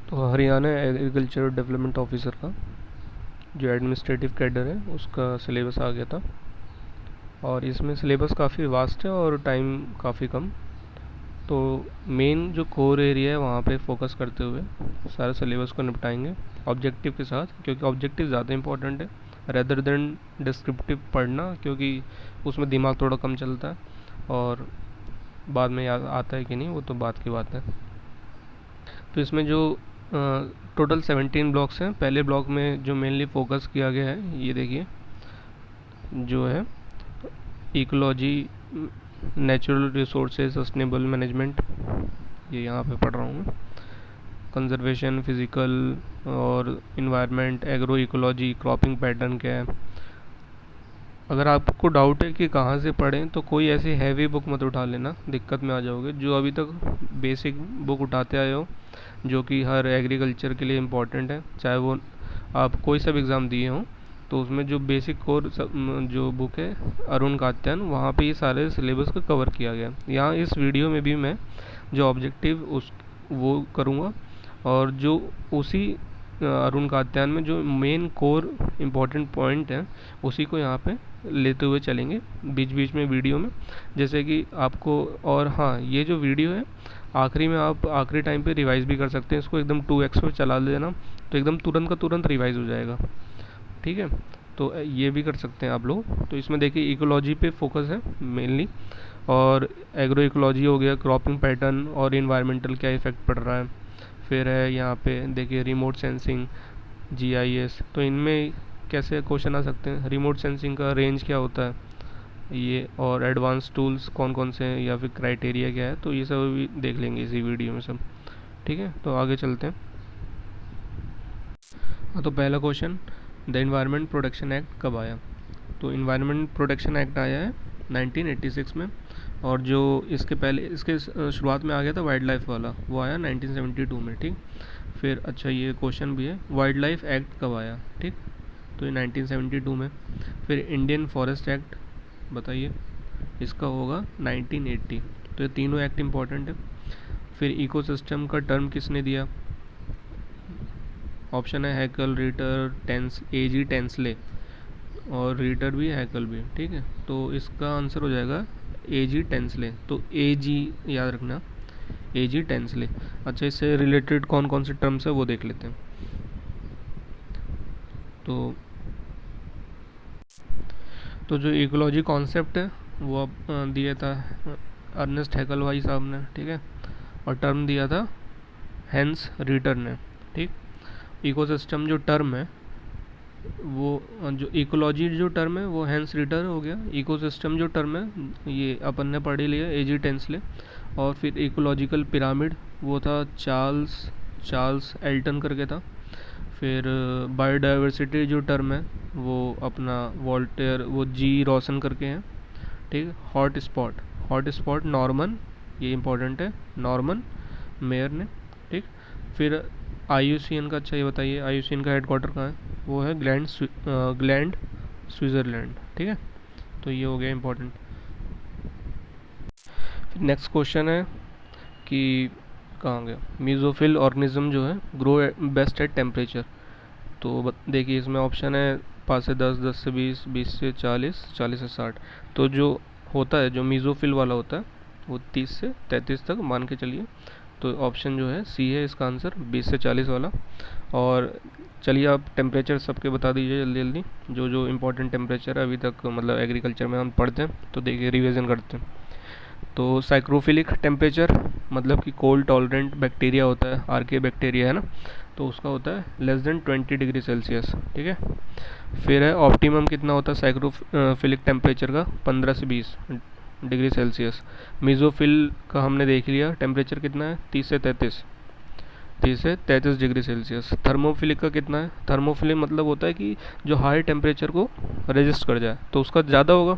तो Haryana agriculture development officer का जो एडमिनिस्ट्रेटिव कैडर है उसका सिलेबस आ गया था, और इसमें सिलेबस काफ़ी वास्ट है और टाइम काफ़ी कम। तो मेन जो कोर एरिया है वहाँ पे फोकस करते हुए सारे सिलेबस को निपटाएंगे ऑब्जेक्टिव के साथ, क्योंकि ऑब्जेक्टिव ज़्यादा इंपॉर्टेंट है रेदर देन डिस्क्रिप्टिव पढ़ना, क्योंकि उसमें दिमाग थोड़ा कम चलता है और बाद में याद आता है कि नहीं वो तो बात की बात है। तो इसमें जो टोटल 17 ब्लॉक्स हैं, पहले ब्लॉक में जो मेनली फोकस किया गया है ये देखिए, जो है ecology, natural resources, sustainable management, ये यहाँ पे पढ़ रहा हूँ मैं, कंजर्वेशन, फिजिकल और environment, agro ecology, cropping pattern क्या है। अगर आपको डाउट है कि कहाँ से पढ़ें तो कोई ऐसी हैवी बुक मत उठा लेना, दिक्कत में आ जाओगे। जो अभी तक बेसिक बुक उठाते आए हो जो कि हर एग्रीकल्चर के लिए इम्पोर्टेंट है, चाहे वो आप कोई सा भी एग्ज़ाम दिए हों, तो उसमें जो बेसिक कोर जो बुक है अरुण कात्यायन, वहाँ पे ये सारे सिलेबस को कवर किया गया। यहाँ इस वीडियो में भी मैं जो ऑब्जेक्टिव उस वो करूँगा, और जो उसी अरुण कात्यायन में जो मेन कोर इम्पोर्टेंट पॉइंट है उसी को यहाँ पे लेते हुए चलेंगे बीच बीच में वीडियो में, जैसे कि आपको। और हाँ, ये जो वीडियो है आखिरी में आप आखिरी टाइम पे रिवाइज भी कर सकते हैं, इसको एकदम 2x पे चला लेना तो एकदम तुरंत का तुरंत रिवाइज हो जाएगा, ठीक है। तो ये भी कर सकते हैं आप लोग। तो इसमें देखिए इकोलॉजी पे फोकस है मेनली, और एग्रो इकोलॉजी हो गया, क्रॉपिंग पैटर्न और इन्वायरमेंटल क्या इफ़ेक्ट पड़ रहा है। फिर है यहाँ पे देखिए रिमोट सेंसिंग, जीआईएस। तो इनमें कैसे क्वेश्चन आ सकते हैं, रिमोट सेंसिंग का रेंज क्या होता है ये, और एडवांस टूल्स कौन कौन से हैं या फिर क्राइटेरिया क्या है, तो ये सब भी देख लेंगे इसी वीडियो में सब, ठीक है। तो आगे चलते हैं। हाँ, तो पहला question, the environment protection act कब आया। तो इन्वायरमेंट प्रोटेक्शन एक्ट आया है 1986 में, और जो इसके पहले इसके शुरुआत में आ गया था वाइल्ड लाइफ वाला, वो आया 1972 में, ठीक। फिर अच्छा ये क्वेश्चन भी है, वाइल्ड लाइफ एक्ट कब आया, ठीक। तो ये 1972 में। फिर इंडियन फॉरेस्ट एक्ट बताइए, इसका होगा 1980। तो ये तीनों एक्ट इम्पॉर्टेंट है। फिर इकोसिस्टम का टर्म किसने दिया, ऑप्शन है हैकल, रीटर, टेंस, एजी टेंसले, और रीटर भी हैकल भी, ठीक है। तो इसका आंसर हो जाएगा एजी टेंसले। तो एजी याद रखना, एजी टेंसले। अच्छा, इससे रिलेटेड कौन कौन से टर्म्स है वो देख लेते हैं। तो जो इकोलॉजी कॉन्सेप्ट है वो दिया था अर्नेस्ट हैकल भाई साहब ने, ठीक है, और टर्म दिया था हैंस रीटर ने, ठीक। इकोसिस्टम जो टर्म है वो, जो इकोलॉजी जो टर्म है वो हैंस रीटर हो गया। इकोसिस्टम जो टर्म है ये अपन ने पढ़ ही लिया, एजी टेंसले। और फिर इकोलॉजिकल पिरामिड वो था चार्ल्स एल्टन करके था। फिर बायोडाइवर्सिटी जो टर्म है वो अपना वॉल्टेयर, वो जी रॉसन करके हैं, ठीक। हॉट स्पॉट नॉर्मन, ये इंपॉर्टेंट है, नॉर्मन मेयर ने, ठीक। फिर IUCN का, अच्छा ये बताइए IUCN का हेडक्वार्टर कहाँ है, वो है ग्लैंड स्विट्ज़रलैंड, ठीक है। तो ये हो गया इंपॉर्टेंट। फिर नेक्स्ट क्वेश्चन है कि कहाँ गया, मीज़ोफिल ऑर्गेनिज्म जो है ग्रो बेस्ट एट टेम्परेचर। तो देखिए इसमें ऑप्शन है 5 से 10, 10 से 20, 20 से 40, 40 से 60। तो जो होता है, जो मीज़ोफिल वाला होता है वो 30 से 33 तक मान के चलिए। तो ऑप्शन जो है सी है इसका आंसर, 20 से 40 वाला। और चलिए आप टेम्परेचर सबके बता दीजिए जल्दी जल्दी, जो जो इम्पोर्टेंट टेम्परेचर है अभी तक मतलब एग्रीकल्चर में हम पढ़ते हैं, तो देखिए रिवीजन करते हैं। तो साइक्रोफिलिक टेम्परेचर मतलब कि कोल्ड टॉलरेंट बैक्टीरिया होता है, आर्के बैक्टीरिया है ना, तो उसका होता है लेस देन 20 डिग्री सेल्सियस, ठीक है। फिर है ऑप्टिमम कितना होता है साइक्रोफिलिक टेम्परेचर का, 15 से 20 डिग्री सेल्सियस। मीज़ोफिल का हमने देख लिया टेम्परेचर कितना है, 30 से 33 डिग्री सेल्सियस। थर्मोफिलिक का कितना है, थर्मोफिलिक मतलब होता है कि जो हाई टेम्परेचर को रेजिस्ट कर जाए, तो उसका ज़्यादा होगा,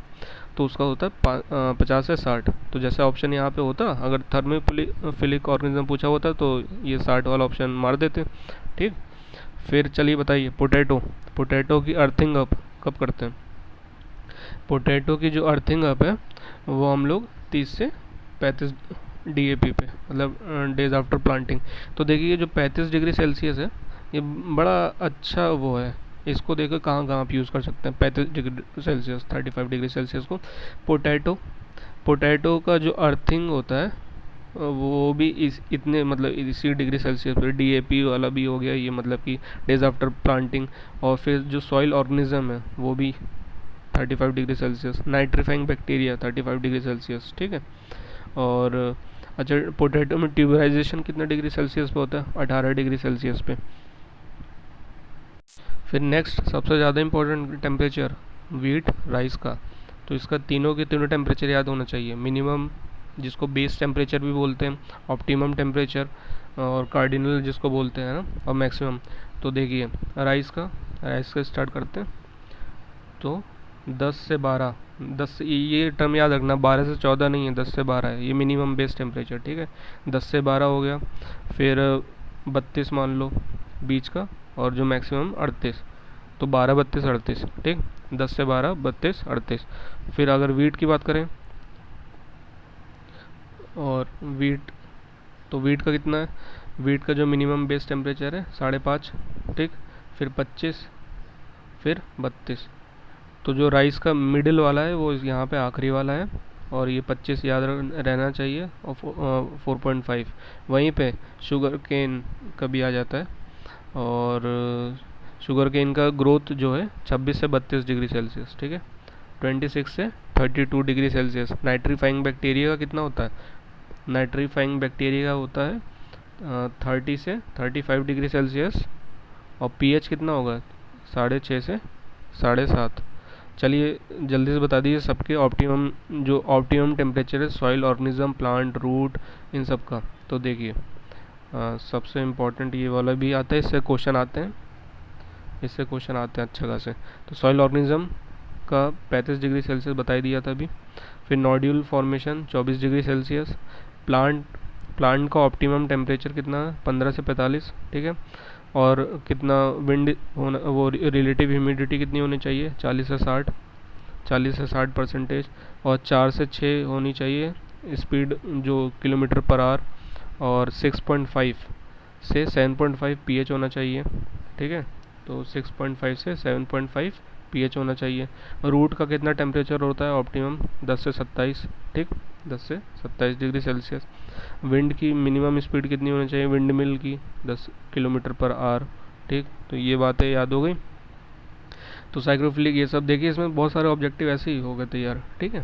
तो उसका होता है 50 से 60। तो जैसे ऑप्शन यहाँ पे होता, अगर थर्मोफिलिक ऑर्गेनिज्म पूछा होता तो ये 60 वाला ऑप्शन मार देते, ठीक। फिर चलिए बताइए पोटैटो की अर्थिंग अप कब करते हैं। पोटैटो की जो अर्थिंग अप है वो हम लोग 30 से डीएपी पे, मतलब डेज आफ्टर प्लांटिंग। तो देखिए जो 35 डिग्री सेल्सियस है, ये बड़ा अच्छा वो है। इसको देखो कहाँ कहाँ आप यूज़ कर सकते हैं 35 डिग्री सेल्सियस, 35 डिग्री सेल्सियस को। पोटैटो, पोटैटो का जो अर्थिंग होता है वो भी इस इतने मतलब इसी डिग्री सेल्सियस पे, डीएपी वाला भी हो गया ये, मतलब कि डेज आफ्टर प्लांटिंग। और फिर जो सॉइल ऑर्गेनिज्म है वो भी 35 degree Celsius, nitrifying bacteria 35 degree Celsius, ठीक है। और अच्छा, पोटैटो में ट्यूबराइजेशन कितना डिग्री सेल्सियस पे होता है? 18 डिग्री सेल्सियस पे। फिर नेक्स्ट सबसे ज़्यादा इंपॉर्टेंट टेम्परेचर वीट राइस का। तो इसका तीनों के तीनों टेम्परेचर याद होना चाहिए। मिनिमम जिसको बेस टेम्परेचर भी बोलते हैं, ऑप्टिमम टेम्परेचर, और कार्डिनल जिसको बोलते हैं ना, और मैक्सिमम। तो देखिए राइस का स्टार्ट करते हैं। तो 10 से 12, 10 ये टर्म याद रखना, 12 से 14 नहीं है, 10 से 12 है, ये मिनिमम बेस टेम्परेचर, ठीक है। 10 से 12 हो गया। फिर 32 मान लो बीच का, और जो मैक्सिमम 38। तो 12, 32, 38, ठीक। 10 से 12, 32, 38। फिर अगर वीट की बात करें, और वीट, तो वीट का कितना है? वीट का जो मिनिमम बेस टेम्परेचर है 5.5, ठीक। फिर 25, फिर 32। तो जो राइस का मिडिल वाला है वो यहाँ पे आखिरी वाला है, और ये 25 याद रहना चाहिए, और 4.5 वहीं पे शुगर केन का भी आ जाता है। और शुगर केन का ग्रोथ जो है 26 से 32 डिग्री सेल्सियस, ठीक है। 26 से 32 डिग्री सेल्सियस। नाइट्रीफाइंग बैक्टीरिया का कितना होता है? नाइट्रीफाइंग बैक्टीरिया का होता है 30 से 35 डिग्री सेल्सियस, और पीएच कितना होगा? 6.5 से 7.5। चलिए जल्दी से बता दीजिए सबके ऑप्टिमम, जो ऑप्टिमम टेम्परेचर है सॉइल ऑर्गेनिज्म, प्लांट, रूट, इन सब का। तो देखिए सबसे इम्पोर्टेंट ये वाला भी आता है, इससे क्वेश्चन आते हैं, अच्छा खासे। तो सॉइल ऑर्गेनिज्म का 35 डिग्री सेल्सियस बता ही दिया था अभी। फिर nodule formation 24 degree Celsius. Plant plant का ऑप्टिमम टेम्परेचर कितना है? 15 से 45, ठीक है। और कितना विंड होना, वो रिलेटिव ह्यूमिडिटी कितनी होनी चाहिए? 40 से 60 और 4 से 6 होनी चाहिए स्पीड, जो किलोमीटर पर आवर। और 6.5 से 7.5 पीएच होना चाहिए, ठीक है। तो 6.5 से 7.5 पीएच होना चाहिए। रूट का कितना टेम्परेचर होता है ऑप्टिमम? 10 से 27, ठीक। 10 से 27 डिग्री सेल्सियस। विंड की मिनिमम स्पीड कितनी होनी चाहिए विंड मिल की? 10 किलोमीटर पर आवर, ठीक। तो ये बातें याद हो गई। तो साइक्रोफिलिक ये सब देखिए, इसमें बहुत सारे ऑब्जेक्टिव ऐसे ही हो गए थे यार, ठीक है।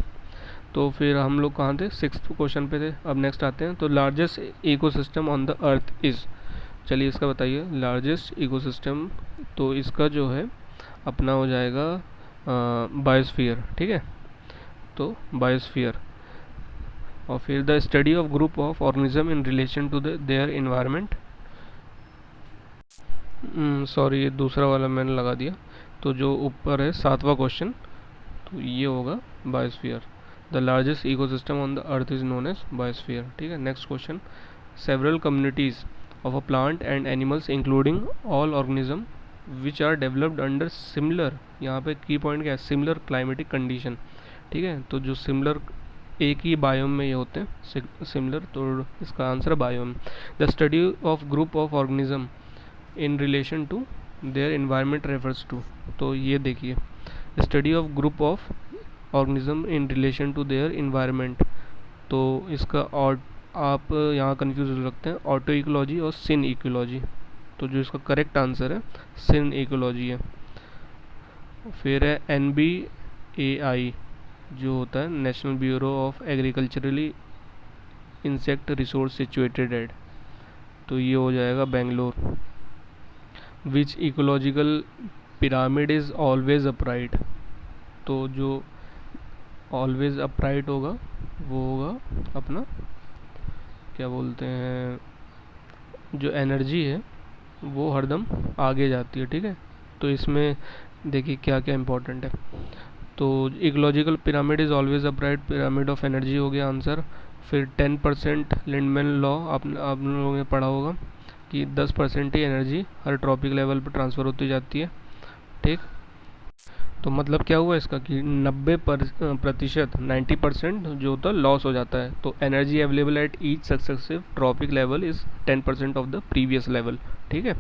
तो फिर हम लोग कहाँ थे? 6th क्वेश्चन पे थे। अब नेक्स्ट आते हैं। तो largest ecosystem on the earth is, चलिए इसका बताइए लार्जेस्ट इकोसिस्टम। तो इसका जो है अपना हो जाएगा बायोस्फीयर, ठीक है। तो बायोस्फीयर। और फिर the study of group of organism in relation to their environment. Sorry, ये दूसरा वाला मैंने लगा दिया। तो जो ऊपर है 7वां क्वेश्चन, तो ये होगा biosphere. The largest ecosystem on the earth is known as biosphere, ठीक है। Next question, several communities of a plant and animals including all organism which are developed under similar, यहाँ पे की पॉइंट क्या है? सिमिलर क्लाइमेटिक कंडीशन, ठीक है। तो जो सिमिलर एक ही बायोम में ये होते हैं सिमिलर, तो इसका answer biome. The study of group of organism in relation to their environment refers to. तो ये देखिए, study of group of organism in relation to their environment. तो इसका और आप यहाँ कंफ्यूज हो सकते हैं, ऑटो इकोलॉजी और सिन इकोलॉजी। तो जो इसका करेक्ट आंसर है सिन इकोलॉजी है। फिर है NBAI, जो होता है national bureau of agriculturally insect resource situated at. तो ये हो जाएगा Bangalore. Which ecological pyramid is always upright. तो जो ऑलवेज अपराइट होगा वो होगा अपना, क्या बोलते हैं, जो एनर्जी है वो हरदम आगे जाती है, ठीक है। तो इसमें देखिए क्या क्या इंपॉर्टेंट है। तो ecological pyramid is always upright, pyramid of energy हो गया आंसर। फिर 10% लिंडमैन लॉ आप लोगों ने पढ़ा होगा कि 10% ही एनर्जी हर ट्रॉपिक लेवल पर ट्रांसफ़र होती जाती है, ठीक। तो मतलब क्या हुआ इसका कि 90% 90% जो होता है लॉस हो जाता है। तो energy available at each successive trophic level is 10% of the previous level. ठीक है,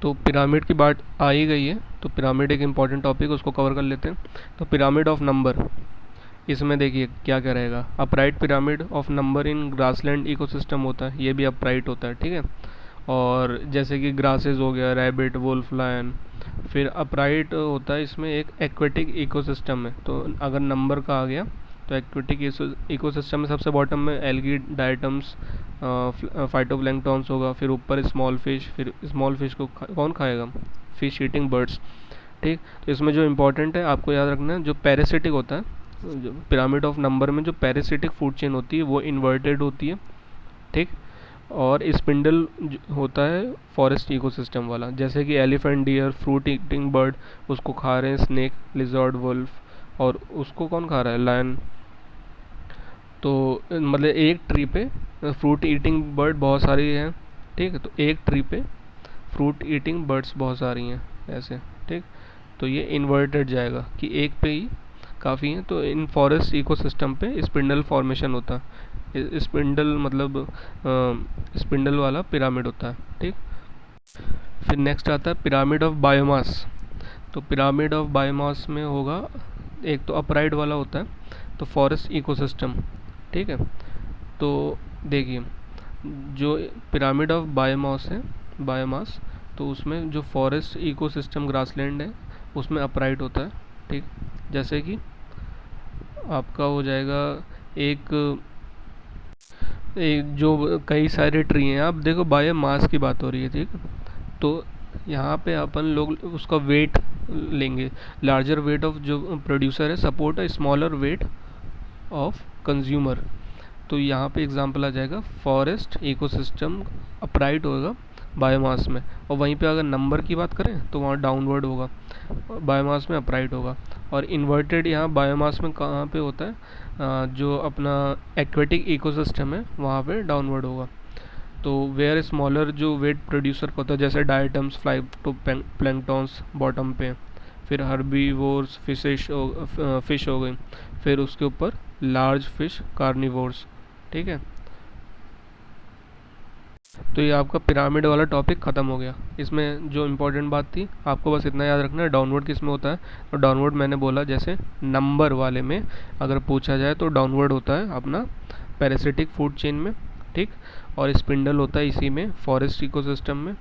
तो पिरामिड की बात आ ही गई है, तो पिरामिड एक इम्पॉर्टेंट टॉपिक, उसको कवर कर लेते हैं। तो पिरामिड ऑफ नंबर, इसमें देखिए क्या क्या रहेगा। Upright pyramid of number in grassland ecosystem होता है, ये भी अपराइट होता है। ठीक है, और जैसे कि ग्रासेस हो गया, रैबिट, वुल्फ, लायन। फिर अपराइट होता है इसमें एक एक्वेटिक इकोसिस्टम है। तो अगर नंबर का आ गया तो एक्वेटिक इकोसिस्टम में सबसे बॉटम में एल्गी, डायटम्स, फाइटोप्लैंक्टॉन्स होगा। फिर ऊपर स्मॉल फिश, फिर स्मॉल फिश को कौन खाएगा? Fish eating birds. ठीक, तो इसमें जो इम्पोर्टेंट है आपको याद रखना है, जो पैरासिटिक होता है, जो पिरामिड ऑफ नंबर में जो पैरासिटिक फूड चेन होती है वो इन्वर्टेड होती है। ठीक, और स्पिंडल होता है फॉरेस्ट इकोसिस्टम वाला, जैसे कि elephant, deer, fruit eating bird, उसको खा रहे हैं स्नेक, लिजर्ड, वुल्फ, और उसको कौन खा रहा है? लायन। तो मतलब एक ट्री पे फ्रूट ईटिंग बर्ड बहुत सारी हैं। ठीक है, तो एक ट्री पे फ्रूट ईटिंग बर्ड्स बहुत सारी हैं ऐसे। ठीक, तो ये इन्वर्टेड जाएगा कि एक पे ही काफ़ी हैं। तो इन फॉरेस्ट इकोसिस्टम पे स्पिंडल फॉर्मेशन होता है। स्पिंडल मतलब स्पिंडल वाला पिरामिड होता है। ठीक, फिर नेक्स्ट आता है पिरामिड ऑफ बायोमास। तो पिरामिड ऑफ बायोमास में होगा, एक तो अपराइट वाला होता है, तो फॉरेस्ट इकोसिस्टम। ठीक है, तो देखिए जो पिरामिड ऑफ बायोमास है, बायोमास, तो उसमें जो फॉरेस्ट इकोसिस्टम ग्रासलैंड है उसमें अपराइट होता है। ठीक, जैसे कि आपका हो जाएगा एक, जो कई सारे ट्री हैं, आप देखो बायोमास की बात हो रही है। ठीक, तो यहाँ पे अपन लोग उसका वेट लेंगे, लार्जर वेट ऑफ जो प्रोड्यूसर है support a smaller weight of consumer. तो यहाँ पे एग्जांपल आ जाएगा फॉरेस्ट इकोसिस्टम अपराइट होगा बायोमास में, और वहीं पे अगर नंबर की बात करें तो वहाँ डाउनवर्ड होगा, बायोमास में अपराइट होगा। और इन्वर्टेड यहाँ बायोमास में कहाँ पे होता है? जो अपना एक्वेटिक इकोसिस्टम है वहाँ पे डाउनवर्ड होगा। तो वेयर स्मॉलर जो वेट प्रोड्यूसर होता है, जैसे डायटम्स, फ्लाइटो प्लैंक्टॉन्स बॉटम पे, फिर हर्बीवोर्स, फिश हो गई, फिर उसके ऊपर लार्ज फिश, कार्निवोर्स। ठीक है, तो ये आपका पिरामिड वाला टॉपिक ख़त्म हो गया। इसमें जो इम्पोर्टेंट बात थी आपको बस इतना याद रखना है, डाउनवर्ड किस में होता है। तो डाउनवर्ड मैंने बोला जैसे नंबर वाले में अगर पूछा जाए तो डाउनवर्ड होता है अपना पैरासिटिक फूड चेन में। ठीक, और स्पिंडल होता है इसी में फॉरेस्ट इकोसिस्टम में।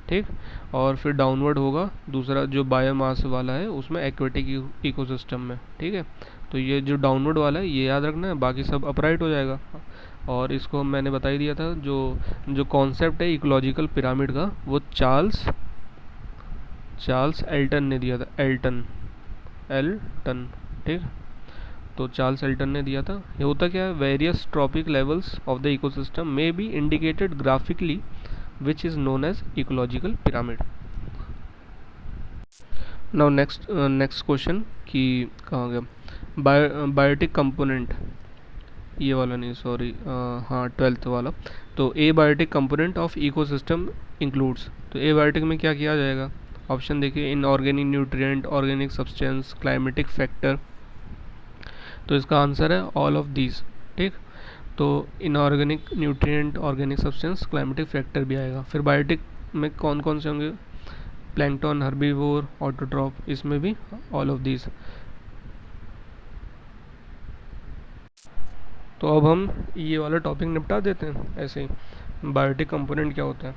ठीक, और फिर डाउनवर्ड होगा दूसरा जो बायोमास वाला है उसमें एक्वेटिक इकोसिस्टम में। ठीक है, तो ये जो डाउनवर्ड वाला है ये याद रखना है, बाकी सब अपराइट हो जाएगा। और इसको मैंने बता ही दिया था, जो जो कॉन्सेप्ट है इकोलॉजिकल पिरामिड का वो चार्ल्स एल्टन ने दिया था। एल्टन। ठीक, तो चार्ल्स एल्टन ने दिया था। ये होता क्या है? Various trophic levels of the ecosystem may be indicated graphically which is known as ecological pyramid. Now next question कि कहाँ गया बायोटिक कंपोनेंट, ये वाला नहीं सॉरी, हाँ 12th वाला। तो abiotic component of ecosystem includes, तो ए बायोटिक में क्या किया जाएगा? ऑप्शन देखिए, inorganic nutrient, organic substance, climatic factor. तो इसका आंसर है ऑल ऑफ दीज। ठीक, तो inorganic nutrient, organic substance, climatic factor भी आएगा। फिर बायोटिक में कौन कौन से होंगे? प्लैंक्टन, हर्बीवोर, ऑटोट्रॉफ, इसमें भी ऑल ऑफ दीज। तो अब हम ये वाला टॉपिक निपटा देते हैं ऐसे ही। बायोटिक कंपोनेंट क्या होता है?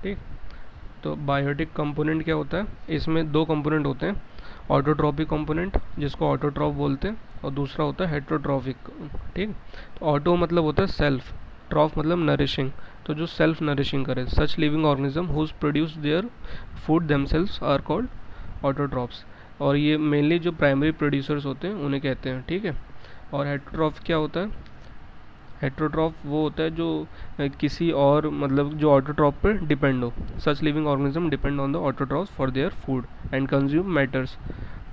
ठीक, तो बायोटिक कंपोनेंट क्या होता है? इसमें दो कंपोनेंट होते हैं, ऑटोट्रॉपिक कंपोनेंट जिसको ऑटोट्रॉफ बोलते हैं, और दूसरा होता है हेट्रोट्रॉफिक। ठीक, तो ऑटो मतलब होता है सेल्फ, ट्रॉफ मतलब नरिशिंग, तो जो सेल्फ नरिशिंग करे, such living organism whose produce their food themselves are called autotrophs. और ये मेनली जो प्राइमरी प्रोड्यूसर्स होते हैं उन्हें कहते हैं। ठीक है, और हेट्रोट्रॉफ क्या होता है? हेट्रोट्रॉफ वो होता है जो किसी और मतलब जो ऑटोट्रॉफ पर डिपेंड हो, such living organism depend on the autotroph for their food and consume matters.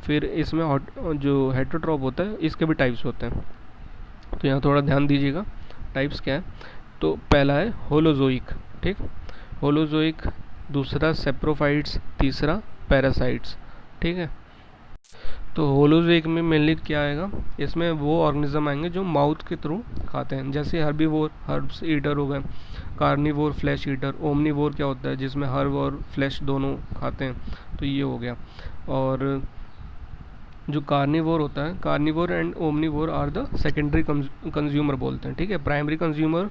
फिर इसमें जो हेट्रोट्रॉफ होता है इसके भी टाइप्स होते हैं, तो यहाँ थोड़ा ध्यान दीजिएगा टाइप्स क्या है। तो पहला है होलोजोइक। ठीक, होलोजोइक, दूसरा सेप्रोफाइट्स, तीसरा पैरासाइट्स। ठीक है। तो होलोजोइक में मेनली क्या आएगा, इसमें वो ऑर्गेनिज्म आएंगे जो माउथ के थ्रू खाते हैं, जैसे हर्बीवोर हर्ब्स ईटर हो गए, कार्निवोर फ्लैश ईटर, ओमनीवोर क्या होता है जिसमें हर्ब और फ्लैश दोनों खाते हैं, तो ये हो गया। और जो कार्निवोर होता है, carnivore and omnivore are the secondary consumer बोलते हैं, ठीक है। प्राइमरी कंज्यूमर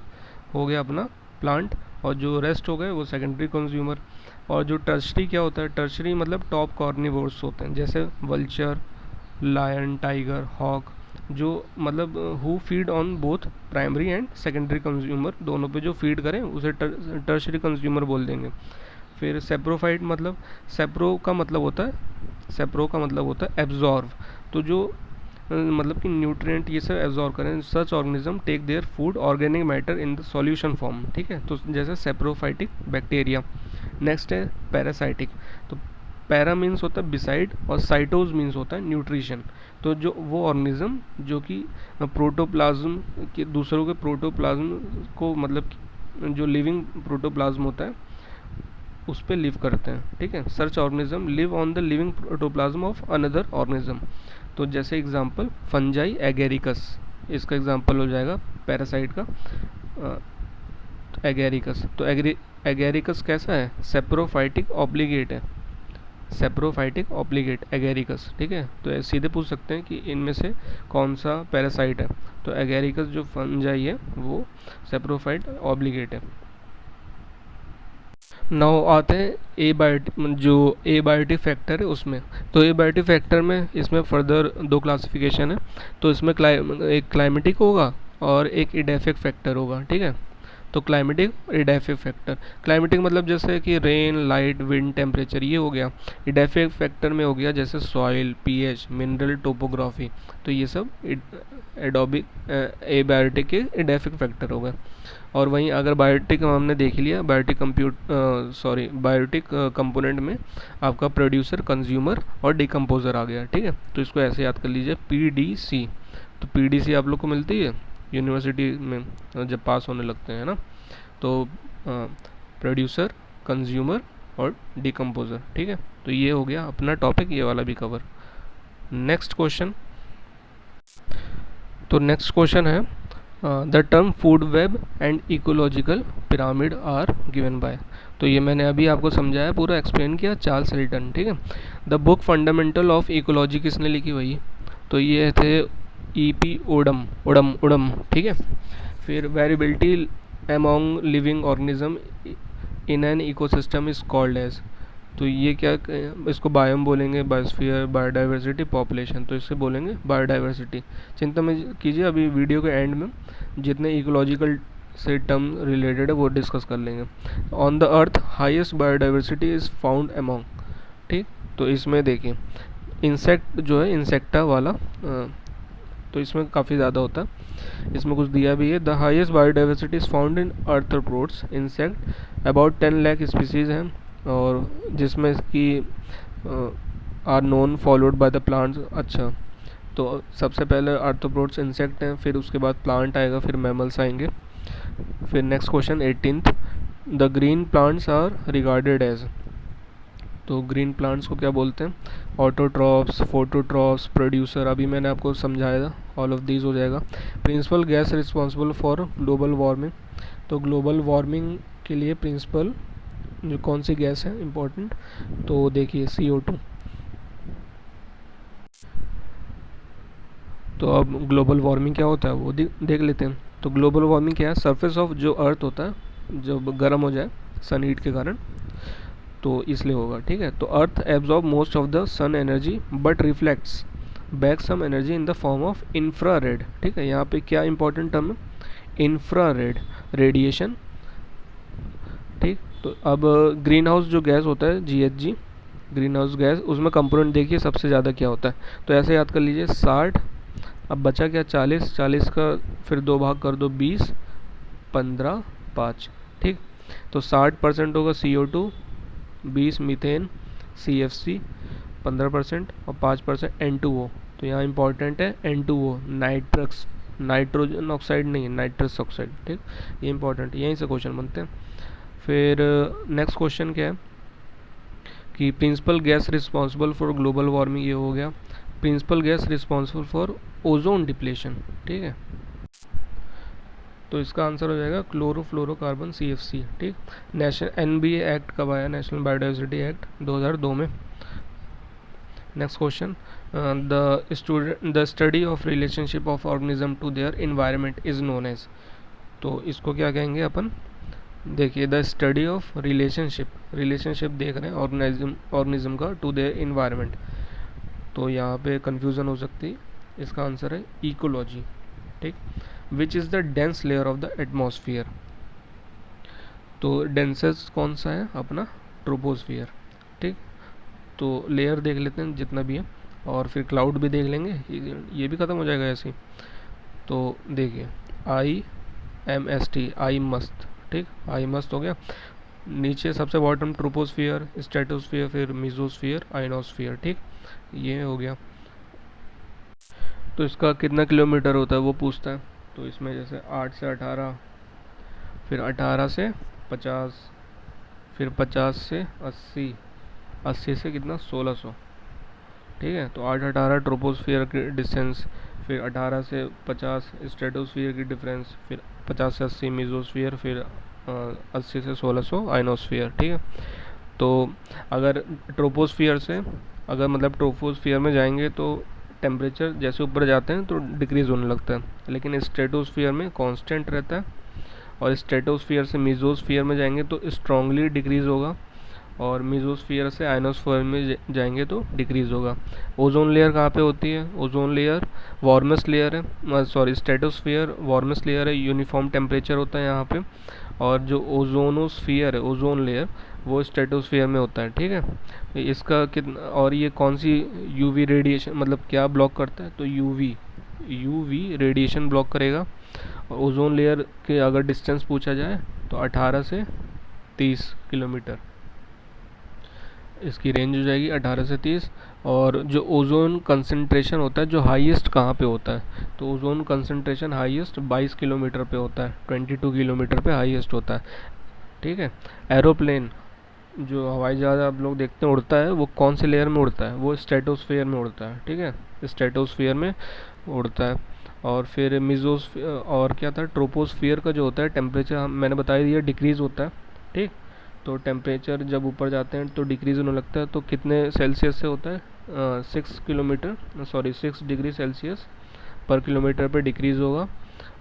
हो गया अपना प्लांट, और जो रेस्ट हो गए वो सेकेंडरी कंज्यूमर। और जो टर्शरी क्या होता है, टर्शरी मतलब टॉप कार्निवोर्स होते हैं, जैसे वल्चर, लायन, टाइगर, हॉक, जो मतलब who feed on both primary and secondary consumer, दोनों पे जो फीड करें उसे टर्शरी कंज्यूमर बोल देंगे। फिर सेप्रोफाइट मतलब, सेप्रो का मतलब होता है एब्जॉर्व, तो जो मतलब कि न्यूट्रिएंट ये सब एब्जॉर्व करें, such organism take their food organic matter in the solution form, ठीक है। तो जैसे सेप्रोफाइटिक बैक्टीरिया। नेक्स्ट है पैरासाइटिक, तो पैरा मीन्स होता है बिसाइड और साइटोज मीन्स होता है न्यूट्रिशन, तो जो वो ऑर्गेनिज्म जो कि प्रोटोप्लाज्म के दूसरों के प्रोटोप्लाज्म को मतलब जो लिविंग प्रोटोप्लाज्म होता है उस पर लिव करते हैं, ठीक है। Search organism live on the living protoplasm of another organism, तो जैसे एग्जांपल फंजाई एगेरिकस, इसका एग्जांपल हो जाएगा पैरासाइट का एगेरिकस। तो एगेरिकस कैसा है, सेप्रोफाइटिक ऑब्लिगेट है, सेप्रोफाइटिक ऑब्लिगेट एगेरिकस, ठीक है। तो सीधे पूछ सकते हैं कि इनमें से कौन सा पैरासाइट है, तो एगेरिकस जो फंजाई है वो सेप्रोफाइट ऑब्लिगेट है। नाउ आते हैं जो एबायोटिक फैक्टर है उसमें। तो एबायोटिक फैक्टर में इसमें फर्दर दो क्लासिफिकेशन है, तो इसमें एक क्लाइमेटिक होगा और एक इडेफिक फैक्टर होगा, ठीक है। तो क्लाइमेटिक इडेफिक फैक्टर, क्लाइमेटिक मतलब जैसे कि रेन, लाइट, विंड, टेम्परेचर, ये हो गया। इडेफिक फैक्टर में हो गया जैसे सॉइल, पीएच, मिनरल, टोपोग्राफी, तो ये सब एबायोटिक के इडेफिक फैक्टर हो गए। और वहीं अगर बायोटिक हमने देख लिया, बायोटिक कंपोनेंट में आपका प्रोड्यूसर, कंज्यूमर और डिकम्पोजर आ गया, ठीक है। तो इसको ऐसे याद कर लीजिए, पीडीसी। तो पीडीसी आप लोग को मिलती है यूनिवर्सिटी में जब पास होने लगते हैं ना, तो प्रोड्यूसर, कंज्यूमर और डिकम्पोजर, ठीक है। तो ये हो गया अपना टॉपिक, ये वाला भी कवर। नेक्स्ट क्वेश्चन, तो नेक्स्ट क्वेश्चन है the term food web and ecological pyramid are given by. तो ये मैंने अभी आपको समझाया, पूरा एक्सप्लेन किया, चार्ल्स हिल्टन, ठीक है। The book fundamental of ecology किसने लिखी वही, तो ये थे ई.पी. ओडम, ठीक है। फिर variability among living organism in an ecosystem is called as, तो ये क्या, इसको बायोम बोलेंगे, बायोस्फीयर, बायोडाइवर्सिटी, पॉपुलेशन, तो इससे बोलेंगे बायोडाइवर्सिटी। चिंता में कीजिए, अभी वीडियो के एंड में जितने इकोलॉजिकल से टर्म रिलेटेड है वो डिस्कस कर लेंगे। On the earth highest biodiversity is found among, ठीक। तो इसमें देखिए इंसेक्ट जो है, इंसेक्टा वाला, तो इसमें काफ़ी ज़्यादा होता है, इसमें कुछ दिया भी है। The highest biodiversity is found in arthropods insect, about 10 lakh species हैं, और जिसमें कि are known followed by the plants. अच्छा, तो सबसे पहले आर्थ्रोपोड्स इंसेक्ट हैं, फिर उसके बाद प्लांट आएगा, फिर मैमल्स आएंगे। फिर next question 18th, the green plants are regarded as, तो ग्रीन प्लांट्स को क्या बोलते हैं, ऑटोट्रॉप्स, फोटोट्रॉप्स, प्रोड्यूसर, अभी मैंने आपको समझाया था, ऑल ऑफ दीज हो जाएगा। Principal gas responsible for global warming, तो ग्लोबल वार्मिंग के लिए प्रिंसिपल जो कौन सी गैस है इम्पोर्टेंट, तो देखिए CO2। तो अब ग्लोबल वार्मिंग क्या होता है वो देख लेते हैं। तो ग्लोबल वार्मिंग क्या है, सरफेस ऑफ जो अर्थ होता है जब गर्म हो जाए सन हीट के कारण, तो इसलिए होगा, ठीक है। तो earth absorb most of the sun energy but reflects back some energy in the form of infrared, ठीक है। यहाँ पे क्या इंपॉर्टेंट टर्म है, इंफ्रारेड रेडिएशन, ठीक। तो अब ग्रीन हाउस जो गैस होता है GHG, ग्रीन हाउस गैस, उसमें कंपोनेंट देखिए सबसे ज़्यादा क्या होता है, तो ऐसे याद कर लीजिए 60, अब बचा क्या 40, 40 का फिर 2 भाग कर दो 20, 15, 5, ठीक। तो 60% होगा CO2, 20 मीथेन CFC 15% और 5% N2O। तो यहाँ इंपॉर्टेंट है N2O, नाइट्रोजन ऑक्साइड नहीं है, नाइट्रस ऑक्साइड, ठीक। ये इंपॉर्टेंट, यहीं से क्वेश्चन बनते हैं। फिर नेक्स्ट क्वेश्चन क्या है कि principal gas responsible for global warming, ये हो गया। Principal gas responsible for ozone depletion, ठीक है। तो इसका आंसर हो जाएगा क्लोरोफ्लोरोकार्बन CFC, ठीक। नेशनल NBA एक्ट कब आया? नेशनल बायोडाइवर्सिटी एक्ट 2002 में। Next question, the study of relationship of organism to their environment is known as. तो इसको क्या कहेंगे अपन? देखिए, द स्टडी ऑफ रिलेशनशिप देख रहे हैं ऑर्गेनिज्म का टू देयर इन्वायरमेंट, तो यहाँ पे कंफ्यूजन हो सकती है। इसका आंसर है इकोलॉजी, ठीक। Which is the dense layer of the atmosphere. तो डेंसेस्ट कौन सा है अपना? ट्रोपोस्फियर, ठीक। तो लेयर देख लेते हैं जितना भी है, और फिर क्लाउड भी देख लेंगे, ये भी ख़त्म हो जाएगा ऐसे ही। तो देखिए, IMST, आई मस्त, ठीक, आई मस्त हो गया। नीचे सबसे बॉटम ट्रोपोस्फियर, स्ट्रेटोस्फियर, फिर मीजोस्फियर, आइनोस्फियर, ठीक, ये हो गया। तो इसका कितना किलोमीटर होता है वो पूछता है। तो इसमें जैसे 8 से 18, फिर 18 से 50, फिर 50 से 80, 80 से कितना? 1600, ठीक है। तो 8-18 ट्रोपोस्फियर की डिस्टेंस, फिर 18 से 50 स्ट्रेटोस्फियर की डिफरेंस, फिर 50 से 80 मीजोस्फियर, फिर 80 से 1600 आइनोस्फियर, ठीक है। तो अगर ट्रोपोस्फियर से, अगर मतलब ट्रोपोस्फियर में जाएंगे तो टेम्परेचर जैसे ऊपर जाते हैं तो डिक्रीज़ होने लगता है, लेकिन स्ट्रेटोस्फियर में कांस्टेंट रहता है। और स्ट्रेटोस्फियर से मीजोस्फियर में जाएंगे तो स्ट्रांगली डिक्रीज़ होगा, और मीजोस्फियर से आइनोस्फियर में जाएंगे तो डिक्रीज़ होगा। ओजोन लेयर कहाँ पे होती है? ओजोन लेयर वार्मेस्ट लेयर है, सॉरी, स्ट्रेटोस्फियर वार्मेस्ट लेयर है, यूनिफॉर्म टेम्परेचर होता है यहाँ पे। और जो ओजोनोस्फियर है, ओजोन लेयर, वो स्ट्रेटोस्फियर में होता है, ठीक है। इसका कितना, और ये कौन सी यूवी रेडिएशन, मतलब क्या ब्लॉक करता है? तो यूवी रेडिएशन ब्लॉक करेगा। और ओजोन लेयर के अगर डिस्टेंस पूछा जाए तो 18 से 30 किलोमीटर इसकी रेंज हो जाएगी, 18 से 30। और जो ओजोन कंसंट्रेशन होता है, जो हाईएस्ट कहाँ पे होता है? तो ओजोन कंसंट्रेशन हाईएस्ट 22 किलोमीटर पे होता है, 22 किलोमीटर पे हाईएस्ट होता है, ठीक है। एरोप्लेन, जो हवाई जहाज आप लोग देखते हैं उड़ता है, वो कौन से लेयर में उड़ता है? वो स्ट्रेटोस्फियर में उड़ता है, ठीक है, स्ट्रेटोस्फियर में उड़ता है। और फिर मिजोस्फियर, और क्या था, ट्रोपोस्फियर का जो होता है टेम्परेचर, मैंने बता दिया, डिक्रीज़ होता है, ठीक। तो टेम्परेचर जब ऊपर जाते हैं तो डिक्रीज़ होने लगता है। तो कितने सेल्सियस से होता है? 6 डिग्री सेल्सियस पर किलोमीटर पे डिक्रीज़ होगा,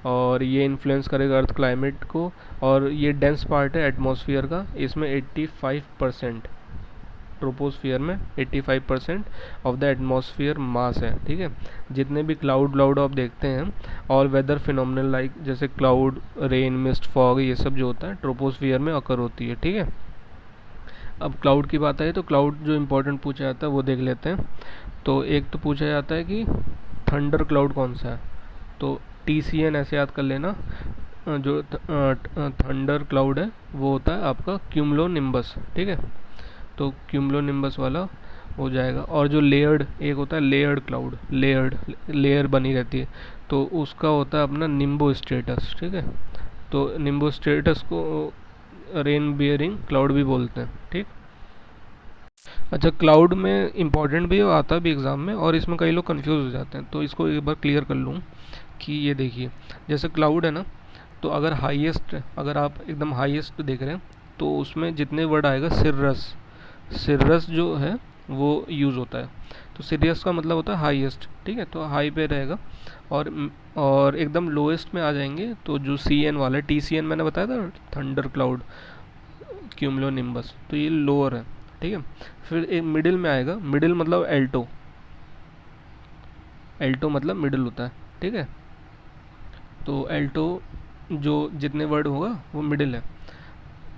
और ये इन्फ्लुएंस करेगा अर्थ क्लाइमेट को। और ये डेंस पार्ट है एटमॉस्फेयर का, इसमें 85%, ट्रोपोस्फियर में 85% ऑफ द एटमॉस्फेयर मास है, ठीक है। जितने भी क्लाउड आप देखते हैं, और वेदर फिनोमिनल लाइक जैसे क्लाउड, रेन, मिस्ट, फॉग, ये सब जो होता है ट्रोपोस्फियर में अकर होती है, ठीक है। अब क्लाउड की बात आई तो क्लाउड जो इम्पोर्टेंट पूछा जाता है वो देख लेते हैं। तो एक तो पूछा जाता है कि थंडर क्लाउड कौन सा है? तो TCN ऐसे याद कर लेना। जो थंडर क्लाउड है वो होता है आपका क्यूमुलोनिम्बस, ठीक है। तो क्यूमुलोनिम्बस वाला हो जाएगा। और जो लेयर्ड, एक होता है लेयर्ड क्लाउड, लेयर बनी रहती है, तो उसका होता है अपना निम्बो स्ट्रेटस, ठीक है। तो निम्बो स्ट्रेटस को रेन बियरिंग क्लाउड भी बोलते हैं, ठीक। अच्छा, क्लाउड में इंपॉर्टेंट भी आता भी एग्ज़ाम में, और इसमें कई लोग कंफ्यूज हो जाते हैं, तो इसको एक बार क्लियर कर लूँ कि ये देखिए, जैसे क्लाउड है ना, तो अगर हाईएस्ट, अगर आप एकदम हाईएस्ट देख रहे हैं तो उसमें जितने वर्ड आएगा, सिर्रस जो है वो यूज़ होता है। तो सिरियस का मतलब होता है हाईएस्ट, ठीक है, तो हाई पे रहेगा। और एकदम लोएस्ट में आ जाएंगे तो जो CN वाला है, TCN मैंने बताया था, थंडर क्लाउड, क्यूमुलोनिम्बस, तो ये लोअर है, ठीक है। फिर एक मिडिल में आएगा, मिडिल मतलब एल्टो, एल्टो मतलब मिडिल होता है, ठीक है। तो एल्टो जो जितने वर्ड होगा वो मिडिल है।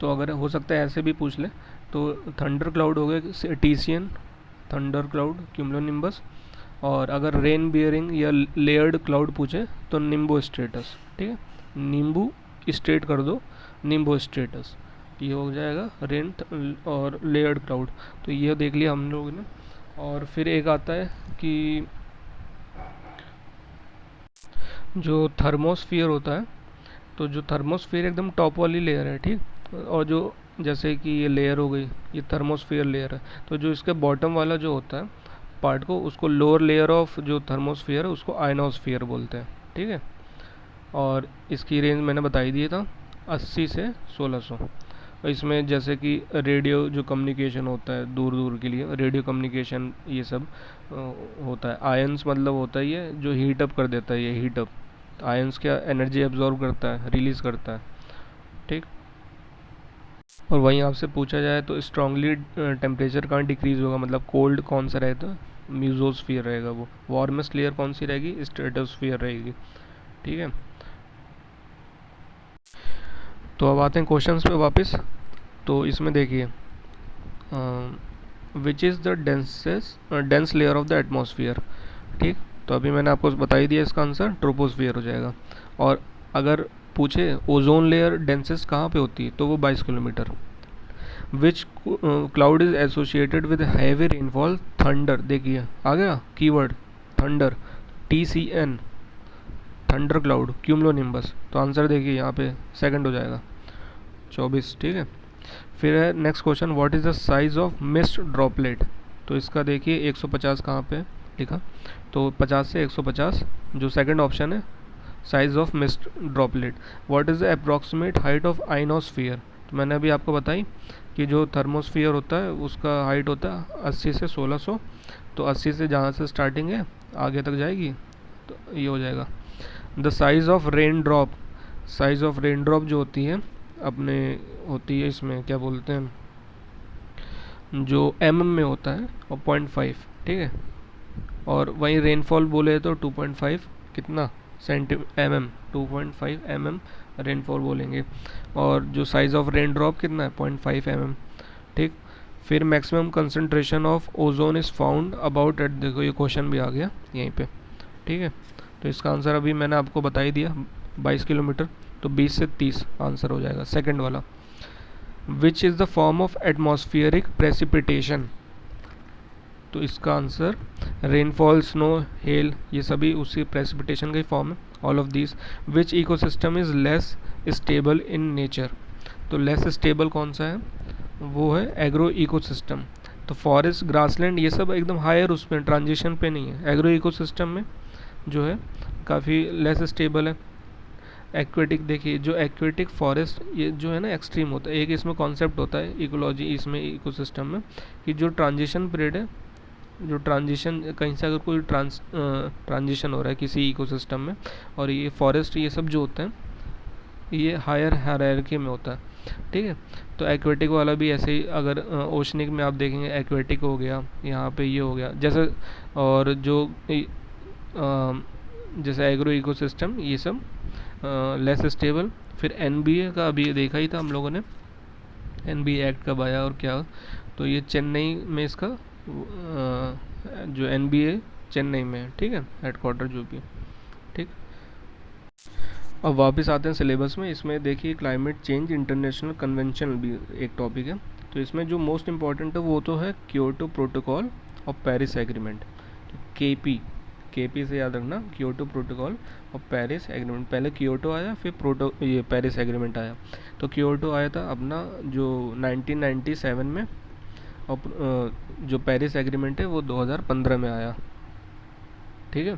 तो अगर हो सकता है ऐसे भी पूछ ले, तो थंडर क्लाउड हो गया TCN, थंडर क्लाउड, क्यूमुलोनिम्बस। और अगर रेन बियरिंग या लेयर्ड क्लाउड पूछे तो निम्बो स्ट्रेटस, ठीक है, नींबू स्ट्रेट कर दो, निम्बो स्ट्रेटस, ये हो जाएगा रेन और लेयर्ड क्लाउड। तो ये देख लिया हम लोगों ने। और फिर एक आता है कि जो थर्मोस्फियर होता है, तो जो थर्मोस्फियर एकदम टॉप वाली लेयर है, ठीक। और जो जैसे कि ये लेयर हो गई, ये थर्मोस्फियर लेयर है, तो जो इसके बॉटम वाला जो होता है पार्ट को, उसको लोअर लेयर ऑफ जो थर्मोस्फियर है उसको आयनोस्फियर बोलते हैं, ठीक है। और इसकी रेंज मैंने बताई दी था 80 से 1600। और इसमें जैसे कि रेडियो जो कम्युनिकेशन होता है दूर दूर के लिए, रेडियो कम्युनिकेशन ये सब होता है। आयंस मतलब होता है ये जो हीट अप कर देता है, ये हीट अप आयंस क्या एनर्जी एब्जॉर्ब करता है, रिलीज़ करता है, ठीक। और वहीं आपसे पूछा जाए तो स्ट्रांगली टेम्परेचर कहाँ डिक्रीज होगा, मतलब कोल्ड कौन सा रहेगा, म्यूजोस्फीयर रहेगा। वो वार्मेस्ट लेयर कौन सी रहेगी, स्ट्रेटोस्फीयर रहेगी, ठीक है। तो अब आते हैं क्वेश्चंस पे वापस। तो इसमें देखिए which is the dense layer of the atmosphere, ठीक। तो अभी मैंने आपको बता ही दिया, इसका आंसर ट्रोपोस्फियर हो जाएगा। और अगर पूछे ओजोन लेयर डेंसेस्ट कहाँ पे होती है, तो वो 22 kilometre. Which cloud is associated with heavy rainfall, thunder. देखिए आ गया keyword thunder, TCN, thunder cloud, cumulonimbus. तो आंसर देखिए यहाँ पे सेकंड हो जाएगा 24, ठीक है। फिर है next question, what is the size of mist droplet. तो इसका देखिए 150 कहाँ पे लिखा, तो 50 से 150 जो सेकंड ऑप्शन है, size of mist droplet. What is the approximate height of ionosphere. तो मैंने अभी आपको बताई कि जो थर्मोस्फियर होता है उसका हाइट होता है 80 से 1600। तो 80 से जहाँ से स्टार्टिंग है आगे तक जाएगी, तो ये हो जाएगा। The size of rain drop, size of rain drop जो होती है अपने, होती है इसमें क्या बोलते हैं, जो में होता है, और 0.5, ठीक है। और वहीं रेनफॉल बोले तो 2.5 कितना mm, 2.5 रेनफॉल बोलेंगे। और जो साइज़ ऑफ रेन ड्रॉप कितना है 0.5 mm, ठीक। फिर maximum concentration of ozone is found about at, देखो ये क्वेश्चन भी आ गया यहीं पे, ठीक है। तो इसका आंसर अभी मैंने आपको बता ही दिया 22 किलोमीटर। तो 20 से 30 आंसर हो जाएगा सेकंड वाला। Which is the form of atmospheric precipitation. तो इसका आंसर रेनफॉल, स्नो, हेल, ये सभी उसी प्रेसिपिटेशन का ही फॉर्म है, all of these. Which ecosystem is less stable in nature. तो लेस स्टेबल कौन सा है, वो है एग्रो इकोसिस्टम। तो फॉरेस्ट, ग्रासलैंड ये सब एकदम हायर उसमें ट्रांजिशन पे नहीं है, एग्रो इकोसिस्टम में जो है काफ़ी लेस स्टेबल है। एक्वेटिक, देखिए जो एक्वेटिक फॉरेस्ट ये जो है ना एक्सट्रीम होता है। एक इसमें कॉन्सेप्ट होता है इकोलॉजी, इसमें इकोसिस्टम में, कि जो ट्रांजिशन पीरियड है, जो ट्रांजिशन कहीं से अगर कोई ट्रांजिशन हो रहा है किसी इकोसिस्टम में, और ये फॉरेस्ट ये सब जो होते हैं ये हायर हायरार्की में होता है, ठीक है। तो एक्वेटिक वाला भी ऐसे ही, अगर ओशनिक में आप देखेंगे एक्वेटिक हो गया, यहाँ पे ये हो गया जैसे, और जो जैसे एग्रो इकोसिस्टम ये सब लेस स्टेबल। फिर NBA का अभी देखा ही था हम लोगों ने, NBA एक्ट कब आया और क्या। तो ये चेन्नई में इसका जो NBA चेन्नई में है, ठीक है, हेडक्वार्टर जो भी, ठीक। अब वापस आते हैं सिलेबस में। इसमें देखिए क्लाइमेट चेंज इंटरनेशनल कन्वेंशन भी एक टॉपिक है। तो इसमें जो मोस्ट इम्पॉर्टेंट है वो तो है क्योटो प्रोटोकॉल और पेरिस एग्रीमेंट। तो KP से याद रखना, क्योटो प्रोटोकॉल और पेरिस एग्रीमेंट। पहले क्योटो आया, फिर ये पेरिस एग्रीमेंट आया। तो क्योटो आया था अपना जो 1997 में, और जो पेरिस एग्रीमेंट है वो 2015 में आया, ठीक है।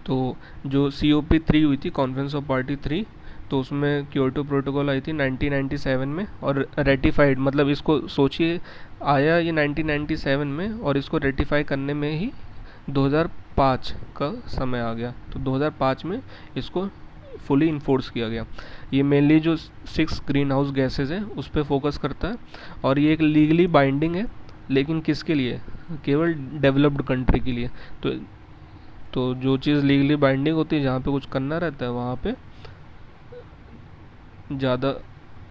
तो जो COP3 हुई थी, कॉन्फ्रेंस ऑफ पार्टी 3, तो उसमें क्योटो प्रोटोकॉल आई थी 1997 में, और रेटिफाइड, मतलब इसको सोचिए आया ये 1997 में, और इसको रेटिफाई करने में ही 2005 का समय आ गया। तो 2005 में इसको फुली इन्फोर्स किया गया। ये मेनली जो 6 ग्रीन हाउस गैसेज हैं उस पर फोकस करता है, और ये एक लीगली बाइंडिंग है, लेकिन किसके लिए, केवल डेवलप्ड कंट्री के लिए। तो जो चीज़ लीगली बाइंडिंग होती है, जहाँ पे कुछ करना रहता है वहाँ पे ज़्यादा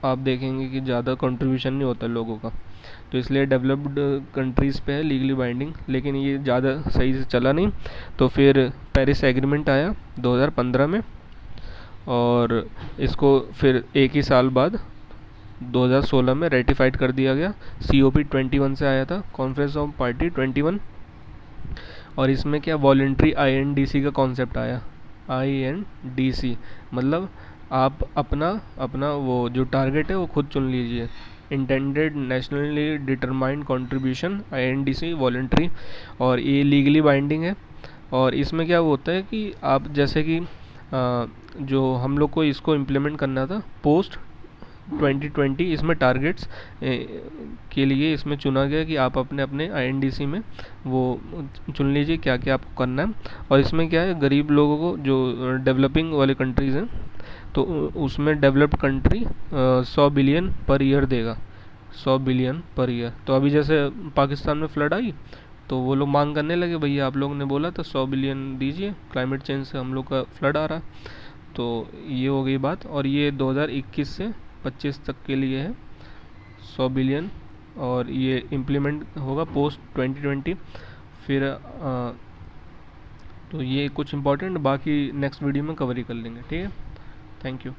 आप देखेंगे कि ज़्यादा कंट्रीब्यूशन नहीं होता लोगों का। तो इसलिए डेवलप्ड कंट्रीज़ पे है लीगली बाइंडिंग, लेकिन ये ज़्यादा सही से चला नहीं। तो फिर पेरिस एग्रीमेंट आया 2015 में, और इसको फिर एक ही साल बाद 2016 में रेटिफाइड कर दिया गया। COP 21 से आया था, कॉन्फ्रेंस ऑफ पार्टी 21। और इसमें क्या वॉलेंट्री INDC का कॉन्सेप्ट आया। INDC मतलब आप अपना अपना वो जो टारगेट है वो खुद चुन लीजिए, intended nationally determined contribution INDC voluntary, और ये लीगली बाइंडिंग है। और इसमें क्या होता है कि आप जैसे कि जो हम लोग को इसको इम्प्लीमेंट करना था पोस्ट 2020, इसमें टारगेट्स के लिए इसमें चुना गया कि आप अपने अपने INDC में वो चुन लीजिए क्या क्या आपको करना है। और इसमें क्या है, गरीब लोगों को जो डेवलपिंग वाले कंट्रीज़ हैं तो उसमें developed country 100 billion per year देगा, 100 बिलियन पर ईयर। तो अभी जैसे पाकिस्तान में फ्लड आई तो वो लोग मांग करने लगे, भैया आप लोगों ने बोला था 100 बिलियन दीजिए, क्लाइमेट चेंज से हम लोग का फ्लड आ रहा है। तो ये हो गई बात, और ये 2021 से 25 तक के लिए है 100 बिलियन, और ये इम्प्लीमेंट होगा पोस्ट 2020। फिर तो ये कुछ इंपॉर्टेंट, बाकी नेक्स्ट वीडियो में कवर ही कर लेंगे, ठीक है। Thank you.